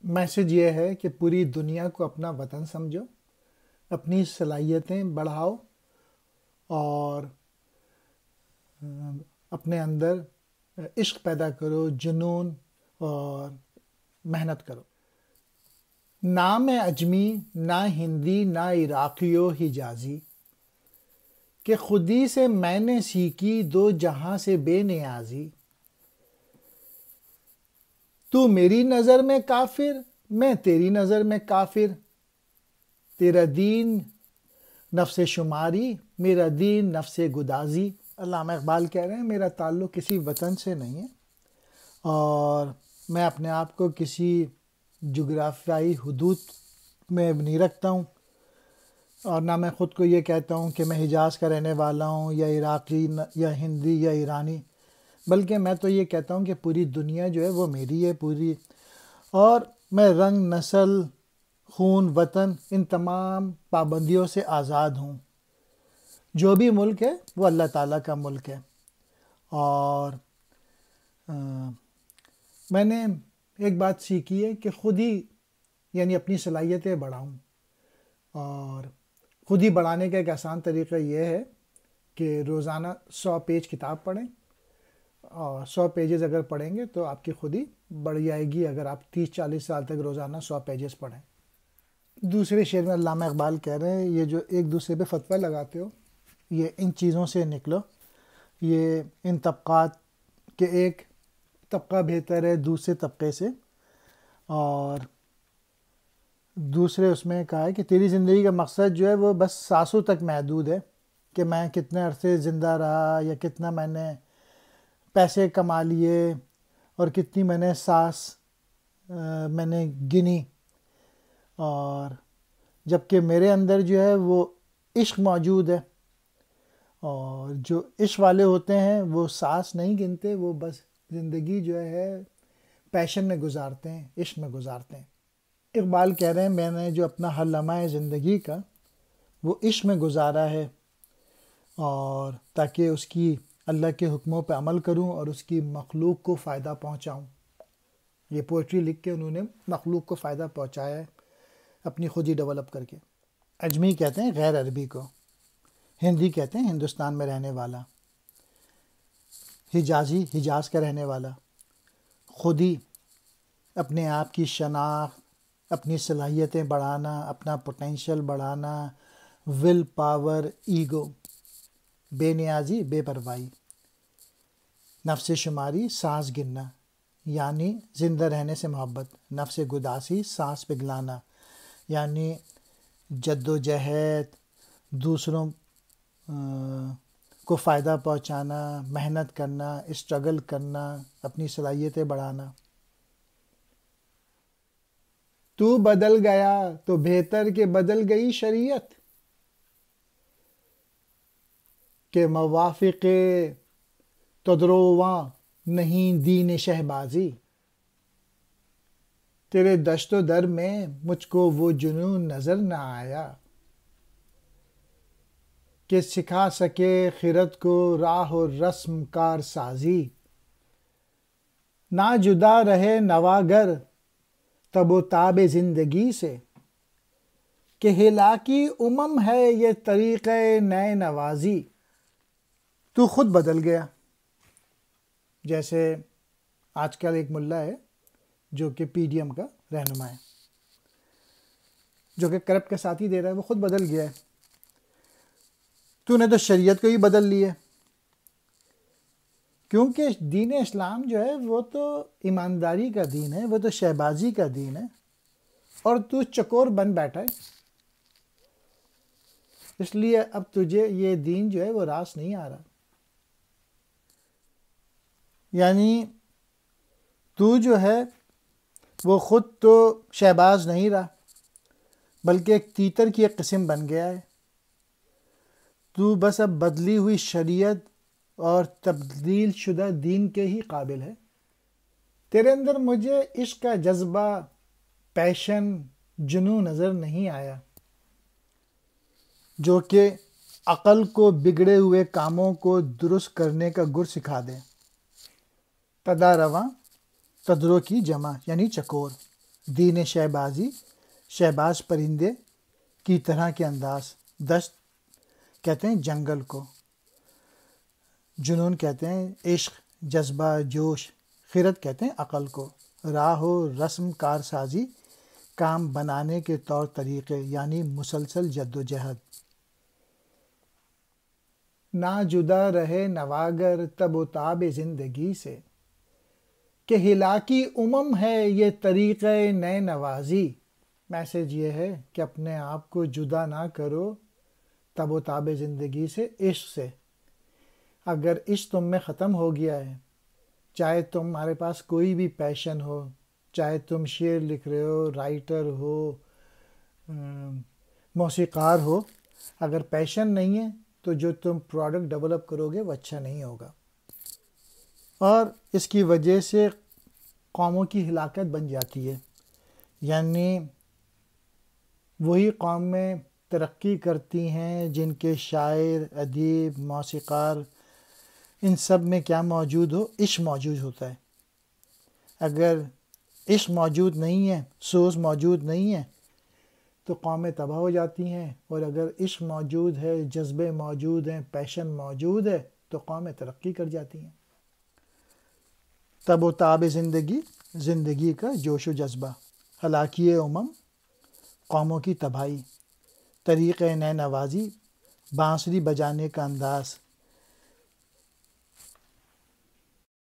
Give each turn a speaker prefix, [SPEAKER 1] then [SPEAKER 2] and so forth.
[SPEAKER 1] Message یہ ہے کہ پوری دنیا کو اپنا وطن سمجھو، اپنی صلاحیتیں بڑھاؤ اور اپنے اندر عشق پیدا کرو، جنون اور محنت کرو۔ نہ میں اجمی، نہ ہندی، نہ عراقی و حجازی، کہ خودی سے میں نے سیکھی دو جہاں سے بے نیازی۔ تو میری نظر میں کافر، میں تیری نظر میں کافر، تیرا دین نفس شماری، میرا دین نفس گدازی۔ علامہ اقبال کہہ رہے ہیں میرا تعلق کسی وطن سے نہیں ہے اور میں اپنے آپ کو کسی جغرافیائی حدود میں نہیں رکھتا ہوں، اور نہ میں خود کو یہ کہتا ہوں کہ میں حجاز کا رہنے والا ہوں یا عراقی یا ہندی یا ایرانی، بلکہ میں تو یہ کہتا ہوں کہ پوری دنیا جو ہے وہ میری ہے پوری، اور میں رنگ، نسل، خون، وطن ان تمام پابندیوں سے آزاد ہوں۔ جو بھی ملک ہے وہ اللہ تعالیٰ کا ملک ہے، اور میں نے ایک بات سیکھی ہے کہ خود ہی یعنی اپنی صلاحیتیں بڑھاؤں، اور خود ہی بڑھانے کا ایک آسان طریقہ یہ ہے کہ روزانہ 100 پیج کتاب پڑھیں، اور 100 پیجز اگر پڑھیں گے تو آپ کی خود ہی بڑھ جائے گی اگر آپ 30-40 سال تک روزانہ 100 پیجز پڑھیں۔ دوسرے شعر میں علامہ اقبال کہہ رہے ہیں یہ جو ایک دوسرے پہ فتویٰ لگاتے ہو، یہ ان چیزوں سے نکلو، یہ ان طبقات کے ایک طبقہ بہتر ہے دوسرے طبقے سے، اور دوسرے اس میں کہا ہے کہ تیری زندگی کا مقصد جو ہے وہ بس سانسوں تک محدود ہے، کہ میں کتنے عرصے زندہ رہا یا کتنا میں نے پیسے کما لیے اور کتنی میں نے سانس میں نے گنی، اور جبکہ میرے اندر جو ہے وہ عشق موجود ہے، اور جو عشق والے ہوتے ہیں وہ سانس نہیں گنتے، وہ بس زندگی جو ہے پیشن میں گزارتے ہیں، عشق میں گزارتے ہیں۔ اقبال کہہ رہے ہیں میں نے جو اپنا ہر لمحہ زندگی کا وہ عشق میں گزارا ہے، اور تاکہ اس کی اللہ کے حکموں پہ عمل کروں اور اس کی مخلوق کو فائدہ پہنچاؤں۔ یہ پوئٹری لکھ کے انہوں نے مخلوق کو فائدہ پہنچایا ہے اپنی خود ہی ڈیولپ کر کے۔ اجمی کہتے ہیں غیر عربی کو، ہندی کہتے ہیں ہندوستان میں رہنے والا، حجازی حجاز کا رہنے والا، خودی اپنے آپ کی شناخت، اپنی صلاحیتیں بڑھانا، اپنا پوٹینشیل بڑھانا، ول پاور، ایگو، بے نیازی، بے پرواہی، نفس شماری، سانس گننا یعنی زندہ رہنے سے محبت، نفس گداسی، سانس پگھلانا یعنی جد و جہد، دوسروں کو فائدہ پہنچانا، محنت کرنا، اسٹرگل کرنا، اپنی صلاحیتیں بڑھانا۔ تو بدل گیا تو بہتر کہ بدل گئی شریعت، کہ موافق تدروواں نہیں دین شہبازی۔ تیرے دشت و در میں مجھ کو وہ جنون نظر نہ آیا، کہ سکھا سکے خرد کو راہ و رسم کار سازی۔ نہ جدا رہے نواگر تب و تاب زندگی سے، کہ ہلاکی امم ہے یہ طریق نئے نوازی۔ تو خود بدل گیا، جیسے آج کل ایک ملا ہے جو کہ پی ڈی ایم کا رہنما ہے، جو کہ کرپٹ کا ساتھ ہی دے رہا ہے، وہ خود بدل گیا ہے۔ تو نے تو شریعت کو ہی بدل لی ہے، کیونکہ دین اسلام جو ہے وہ تو ایمانداری کا دین ہے، وہ تو شہبازی کا دین ہے، اور تو چکور بن بیٹھا ہے، اس لیے اب تجھے یہ دین جو ہے وہ راس نہیں آ رہا۔ یعنی تو جو ہے وہ خود تو شہباز نہیں رہا، بلکہ ایک تیتر کی ایک قسم بن گیا ہے۔ تو بس اب بدلی ہوئی شریعت اور تبدیل شدہ دین کے ہی قابل ہے۔ تیرے اندر مجھے عشق کا جذبہ، پیشن، جنون نظر نہیں آیا، جو کہ عقل کو بگڑے ہوئے کاموں کو درست کرنے کا گر سکھا دے۔ تدارواں، تدرو کی جمع یعنی چکور۔ دین شہبازی، شہباز پرندے کی طرح کے انداز، دشت کہتے ہیں جنگل کو، جنون کہتے ہیں عشق، جذبہ، جوش، خرد کہتے ہیں عقل کو، راہ و رسم کار سازی، کام بنانے کے طور طریقے یعنی مسلسل جد و جہد۔ نہ جدا رہے نواگر تب و تاب زندگی سے، کہ ہلاکی ہے یہ طریقہ نئے نوازی۔ میسج یہ ہے کہ اپنے آپ کو جدا نہ کرو تب و تاب زندگی سے، عشق سے۔ اگر عشق تم میں ختم ہو گیا ہے، چاہے تمہارے پاس کوئی بھی پیشن ہو، چاہے تم شعر لکھ رہے ہو، رائٹر ہو، موسیقار ہو، اگر پیشن نہیں ہے تو جو تم پروڈکٹ ڈیولپ کرو گے وہ اچھا نہیں ہوگا، اور اس کی وجہ سے قوموں کی ہلاکت بن جاتی ہے۔ یعنی وہی قومیں ترقی کرتی ہیں جن کے شاعر، ادیب، موسیقار، ان سب میں کیا موجود ہو؟ عشق موجود ہوتا ہے۔ اگر عشق موجود نہیں ہے، سوز موجود نہیں ہے تو قومیں تباہ ہو جاتی ہیں، اور اگر عشق موجود ہے، جذبے موجود ہیں، پیشن موجود ہے تو قومیں ترقی کر جاتی ہیں۔ تب و تاب زندگی، زندگی کا جوش و جذبہ، ہلاکی قوموں کی تباہی، طریقہ نئے نوازی، بانسری بجانے کا انداز،